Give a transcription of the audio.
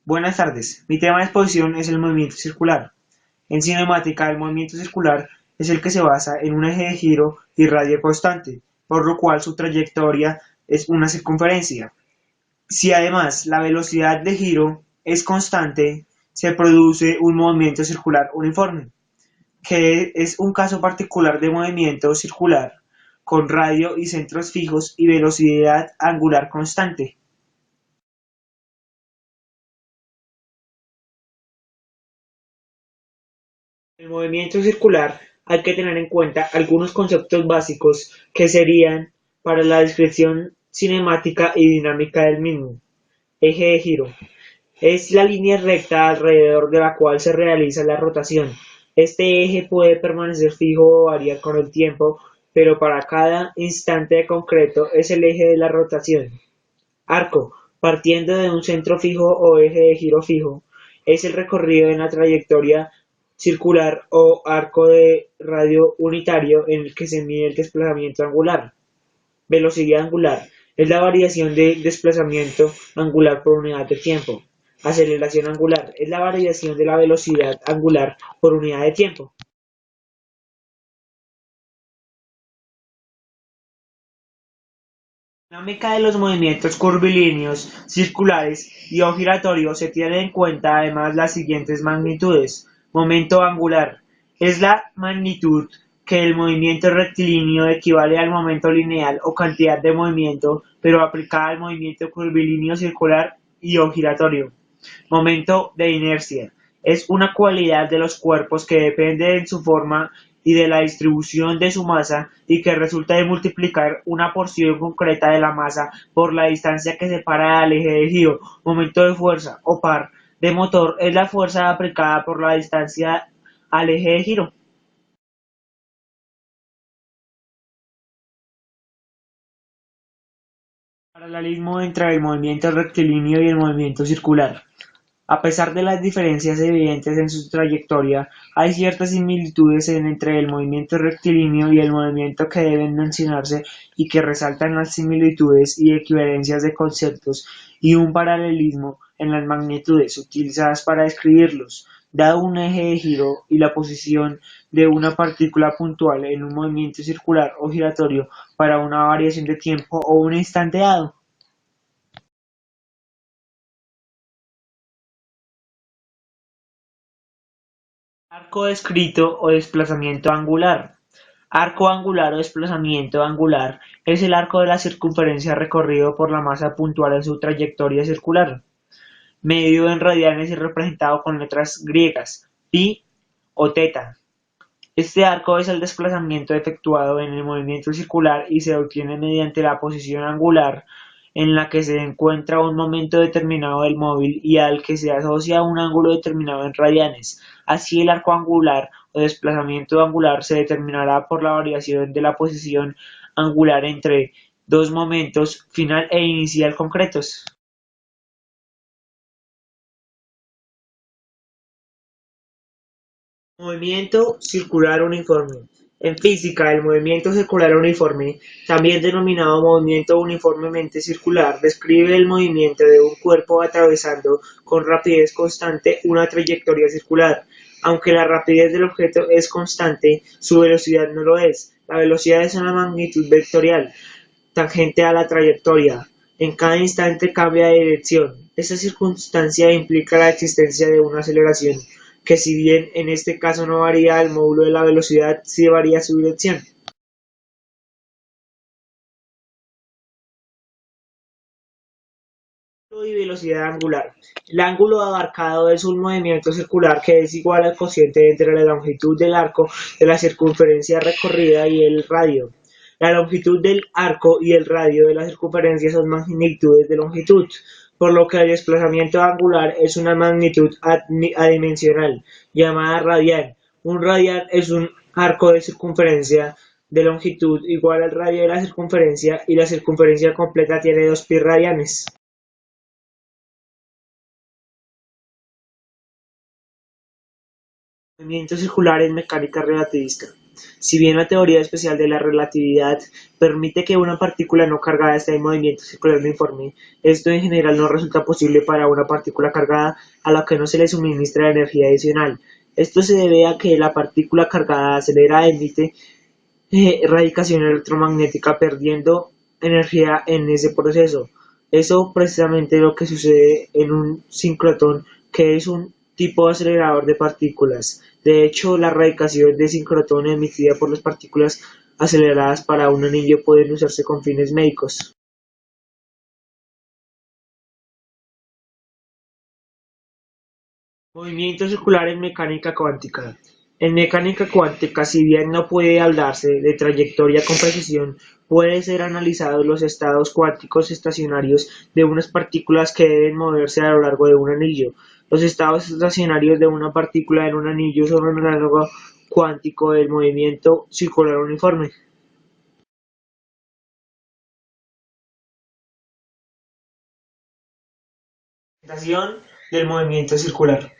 Buenas tardes. Mi tema de exposición es el movimiento circular. En cinemática, el movimiento circular es el que se basa en un eje de giro y radio constante, por lo cual su trayectoria es una circunferencia. Si además la velocidad de giro es constante, se produce un movimiento circular uniforme, que es un caso particular de movimiento circular con radio y centros fijos y velocidad angular constante. El movimiento circular hay que tener en cuenta algunos conceptos básicos que serían para la descripción cinemática y dinámica del mismo. Eje de giro. Es la línea recta alrededor de la cual se realiza la rotación. Este eje puede permanecer fijo o variar con el tiempo, pero para cada instante concreto es el eje de la rotación. Arco, partiendo de un centro fijo o eje de giro fijo, es el recorrido en la trayectoria circular o arco de radio unitario en el que se mide el desplazamiento angular. Velocidad angular es la variación de desplazamiento angular por unidad de tiempo. Aceleración angular es la variación de la velocidad angular por unidad de tiempo. La dinámica de los movimientos curvilíneos, circulares y o giratorios se tiene en cuenta además las siguientes magnitudes. Momento angular es la magnitud que el movimiento rectilíneo equivale al momento lineal o cantidad de movimiento, pero aplicada al movimiento curvilíneo circular y o giratorio. Momento de inercia es una cualidad de los cuerpos que depende de su forma y de la distribución de su masa y que resulta de multiplicar una porción concreta de la masa por la distancia que separa al eje de giro. Momento de fuerza o par de motor es la fuerza aplicada por la distancia al eje de giro. Paralelismo entre el movimiento rectilíneo y el movimiento circular. A pesar de las diferencias evidentes en su trayectoria, hay ciertas similitudes entre el movimiento rectilíneo y el movimiento que deben mencionarse y que resaltan las similitudes y equivalencias de conceptos y un paralelismo en las magnitudes utilizadas para describirlos, dado un eje de giro y la posición de una partícula puntual en un movimiento circular o giratorio para una variación de tiempo o un instante dado. Arco descrito o desplazamiento angular. Arco angular o desplazamiento angular es el arco de la circunferencia recorrido por la masa puntual en su trayectoria circular, medido en radianes y representado con letras griegas, pi o teta. Este arco es el desplazamiento efectuado en el movimiento circular y se obtiene mediante la posición angular en la que se encuentra un momento determinado del móvil y al que se asocia un ángulo determinado en radianes. Así, el arco angular o desplazamiento angular se determinará por la variación de la posición angular entre dos momentos final e inicial concretos. Movimiento circular uniforme. En física, el movimiento circular uniforme, también denominado movimiento uniformemente circular, describe el movimiento de un cuerpo atravesando con rapidez constante una trayectoria circular. Aunque la rapidez del objeto es constante, su velocidad no lo es. La velocidad es una magnitud vectorial tangente a la trayectoria. En cada instante cambia de dirección. Esta circunstancia implica la existencia de una aceleración, que si bien en este caso no varía el módulo de la velocidad, sí varía su dirección. Ángulo y velocidad angular. El ángulo abarcado es un movimiento circular que es igual al cociente entre la longitud del arco de la circunferencia recorrida y el radio. La longitud del arco y el radio de la circunferencia son magnitudes de longitud, por lo que el desplazamiento angular es una magnitud adimensional, llamada radial. Un radial es un arco de circunferencia de longitud igual al radio de la circunferencia y la circunferencia completa tiene 2 pi radianes. Movimiento circular en mecánica relativista. Si bien la teoría especial de la relatividad permite que una partícula no cargada esté en movimiento circular uniforme, esto en general no resulta posible para una partícula cargada a la que no se le suministra energía adicional. Esto se debe a que la partícula cargada acelera emite radiación electromagnética perdiendo energía en ese proceso. Eso precisamente lo que sucede en un sincrotrón, que es un tipo de acelerador de partículas. De hecho, la radiación de sincrotrón emitida por las partículas aceleradas para un anillo pueden usarse con fines médicos. Movimiento circular en mecánica cuántica. En mecánica cuántica, si bien no puede hablarse de trayectoria con precisión, puede ser analizados los estados cuánticos estacionarios de unas partículas que deben moverse a lo largo de un anillo. Los estados estacionarios de una partícula en un anillo son un análogo cuántico del movimiento circular uniforme. Presentación del movimiento circular.